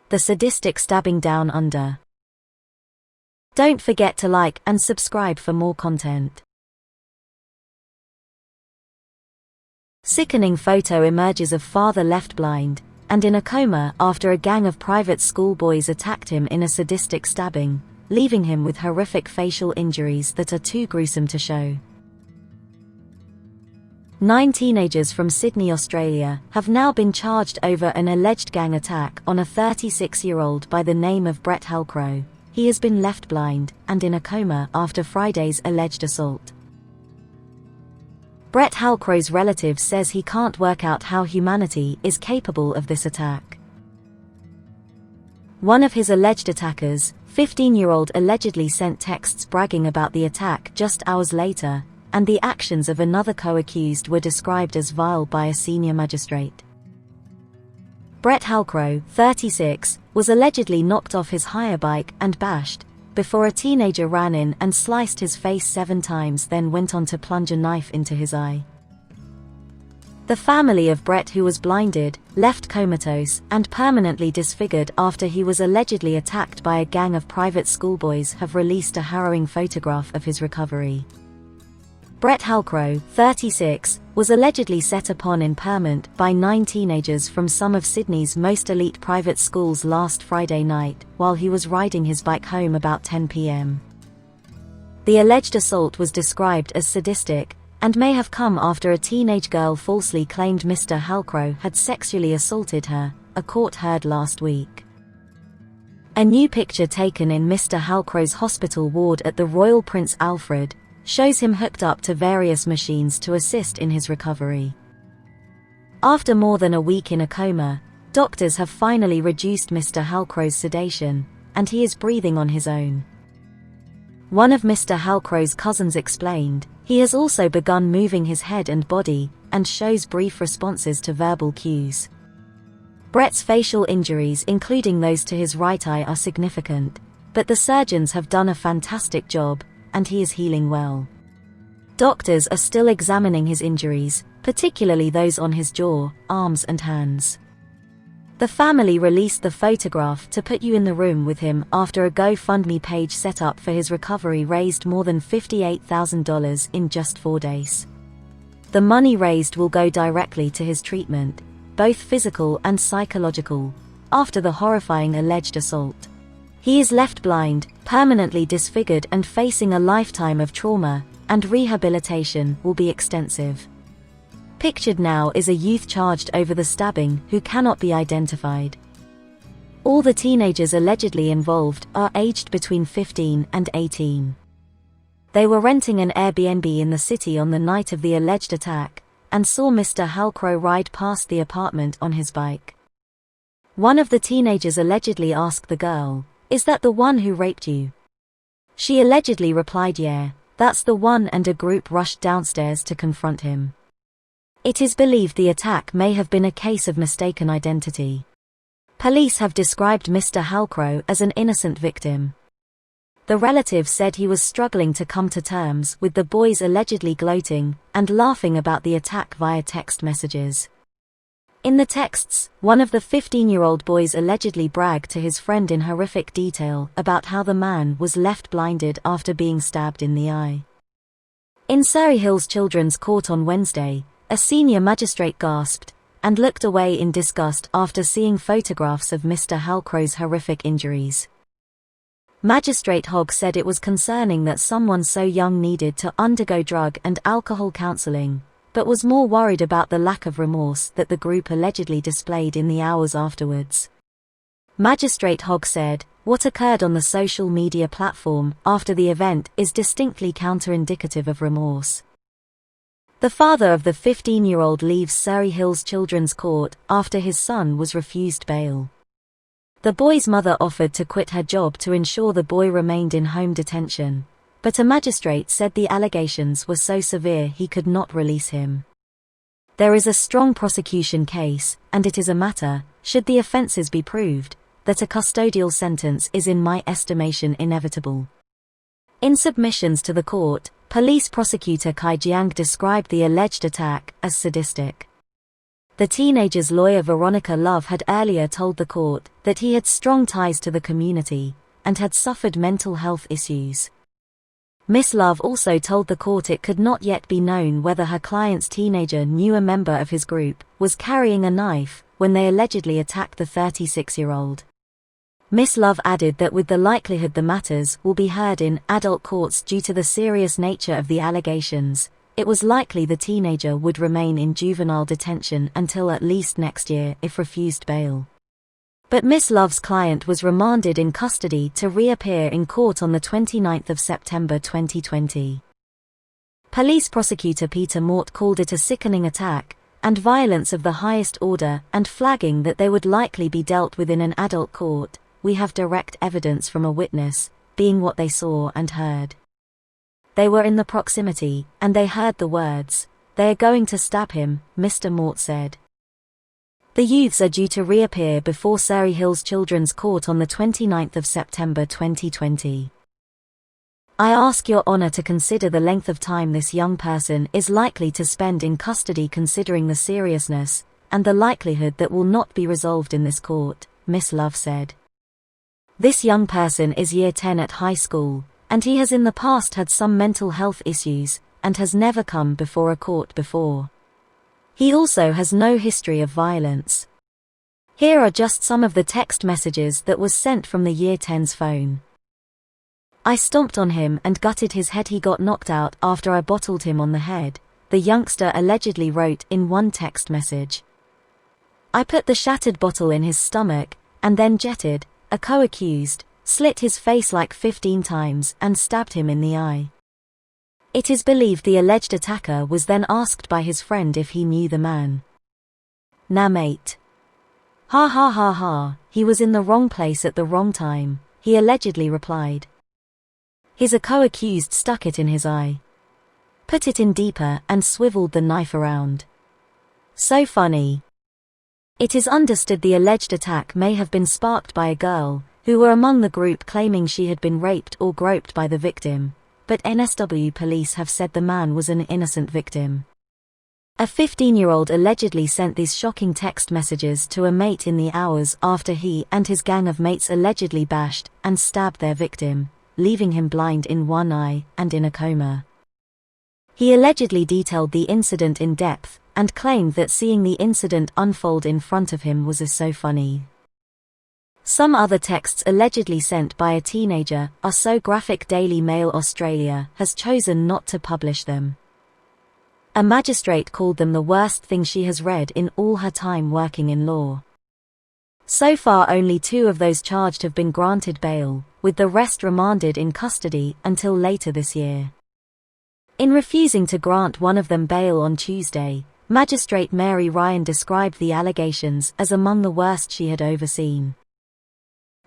The sadistic stabbing down under. Don't forget to like and subscribe for more content. Sickening photo emerges of father left blind and in a coma after a gang of private school boys attacked him in a sadistic stabbing, leaving him with horrific facial injuries that are too gruesome to show. 9 teenagers from Sydney, Australia, have now been charged over an alleged gang attack on a 36-year-old by the name of Brett Halcrow. He has been left blind and in a coma after Friday's alleged assault. Brett Halcrow's relative says he can't work out how humanity is capable of this attack. One of his alleged attackers, 15-year-old, allegedly sent texts bragging about the attack just hours later, and the actions of another co-accused were described as vile by a senior magistrate. Brett Halcrow, 36, was allegedly knocked off his hire bike and bashed, before a teenager ran in and sliced his face 7 times, then went on to plunge a knife into his eye. The family of Brett, who was blinded, left comatose, and permanently disfigured after he was allegedly attacked by a gang of private schoolboys, have released a harrowing photograph of his recovery. Brett Halcrow, 36, was allegedly set upon in Permont by 9 teenagers from some of Sydney's most elite private schools last Friday night, while he was riding his bike home about 10 p.m. The alleged assault was described as sadistic, and may have come after a teenage girl falsely claimed Mr. Halcrow had sexually assaulted her, a court heard last week. A new picture taken in Mr. Halcrow's hospital ward at the Royal Prince Alfred shows him hooked up to various machines to assist in his recovery. After more than a week in a coma, doctors have finally reduced Mr. Halcrow's sedation, and he is breathing on his own. One of Mr. Halcrow's cousins explained, he has also begun moving his head and body, and shows brief responses to verbal cues. Brett's facial injuries, including those to his right eye, are significant, but the surgeons have done a fantastic job, and he is healing well. Doctors are still examining his injuries, particularly those on his jaw, arms and hands. The family released the photograph to put you in the room with him after a GoFundMe page set up for his recovery raised more than $58,000 in just 4 days. The money raised will go directly to his treatment, both physical and psychological, after the horrifying alleged assault. He is left blind, permanently disfigured, and facing a lifetime of trauma, and rehabilitation will be extensive. Pictured now is a youth charged over the stabbing who cannot be identified. All the teenagers allegedly involved are aged between 15 and 18. They were renting an Airbnb in the city on the night of the alleged attack, and saw Mr. Halcrow ride past the apartment on his bike. One of the teenagers allegedly asked the girl, "Is that the one who raped you?" She allegedly replied, "Yeah, that's the one," and a group rushed downstairs to confront him. It is believed the attack may have been a case of mistaken identity. Police have described Mr. Halcrow as an innocent victim. The relative said he was struggling to come to terms with the boys allegedly gloating and laughing about the attack via text messages. In the texts, one of the 15-year-old boys allegedly bragged to his friend in horrific detail about how the man was left blinded after being stabbed in the eye. In Surrey Hills Children's Court on Wednesday, a senior magistrate gasped and looked away in disgust after seeing photographs of Mr. Halcrow's horrific injuries. Magistrate Hogg said it was concerning that someone so young needed to undergo drug and alcohol counseling, but was more worried about the lack of remorse that the group allegedly displayed in the hours afterwards. Magistrate Hogg said, "What occurred on the social media platform after the event is distinctly counterindicative of remorse." The father of the 15-year-old leaves Surrey Hills Children's Court after his son was refused bail. The boy's mother offered to quit her job to ensure the boy remained in home detention, but a magistrate said the allegations were so severe he could not release him. There is a strong prosecution case, and it is a matter, should the offences be proved, that a custodial sentence is in my estimation inevitable. In submissions to the court, police prosecutor Kai Jiang described the alleged attack as sadistic. The teenager's lawyer Veronica Love had earlier told the court that he had strong ties to the community and had suffered mental health issues. Miss Love also told the court it could not yet be known whether her client's teenager knew a member of his group was carrying a knife when they allegedly attacked the 36-year-old. Miss Love added that with the likelihood the matters will be heard in adult courts due to the serious nature of the allegations, it was likely the teenager would remain in juvenile detention until at least next year if refused bail. But Miss Love's client was remanded in custody to reappear in court on the 29th of September 2020. Police prosecutor Peter Mort called it a sickening attack and violence of the highest order and flagging that they would likely be dealt with in an adult court. We have direct evidence from a witness, being what they saw and heard. They were in the proximity, and they heard the words, "They are going to stab him," Mr. Mort said. The youths are due to reappear before Surrey Hills Children's Court on the 29th of September 2020. I ask Your Honour to consider the length of time this young person is likely to spend in custody considering the seriousness and the likelihood that will not be resolved in this court, Miss Love said. This young person is year 10 at high school, and he has in the past had some mental health issues and has never come before a court before. He also has no history of violence. Here are just some of the text messages that was sent from the year 10's phone. "I stomped on him and gutted his head. He got knocked out after I bottled him on the head," the youngster allegedly wrote in one text message. "I put the shattered bottle in his stomach and then jetted," a co-accused, slit his face like 15 times and stabbed him in the eye. It is believed the alleged attacker was then asked by his friend if he knew the man. "Nah mate. Ha ha ha ha, he was in the wrong place at the wrong time," he allegedly replied. His co-accused stuck it in his eye, put it in deeper and swiveled the knife around. So funny. It is understood the alleged attack may have been sparked by a girl who were among the group claiming she had been raped or groped by the victim. But NSW police have said the man was an innocent victim. A 15-year-old allegedly sent these shocking text messages to a mate in the hours after he and his gang of mates allegedly bashed and stabbed their victim, leaving him blind in one eye and in a coma. He allegedly detailed the incident in depth and claimed that seeing the incident unfold in front of him was so funny. Some other texts allegedly sent by a teenager are so graphic Daily Mail Australia has chosen not to publish them. A magistrate called them the worst thing she has read in all her time working in law. So far only 2 of those charged have been granted bail, with the rest remanded in custody until later this year. In refusing to grant one of them bail on Tuesday, Magistrate Mary Ryan described the allegations as among the worst she had overseen.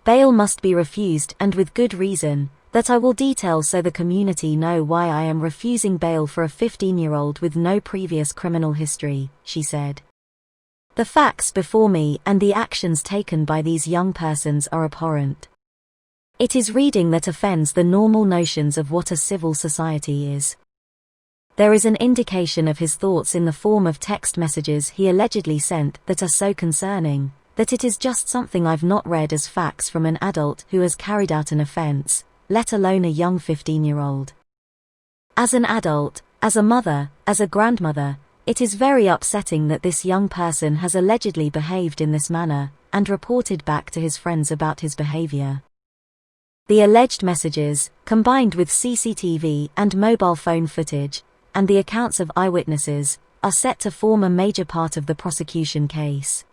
"Bail must be refused and with good reason, that I will detail so the community know why I am refusing bail for a 15-year-old with no previous criminal history," she said. "The facts before me and the actions taken by these young persons are abhorrent. It is reading that offends the normal notions of what a civil society is." There is an indication of his thoughts in the form of text messages he allegedly sent that are so concerning that it is just something I've not read as facts from an adult who has carried out an offense, let alone a young 15-year-old. As an adult, as a mother, as a grandmother, it is very upsetting that this young person has allegedly behaved in this manner and reported back to his friends about his behavior. The alleged messages, combined with CCTV and mobile phone footage, and the accounts of eyewitnesses, are set to form a major part of the prosecution case.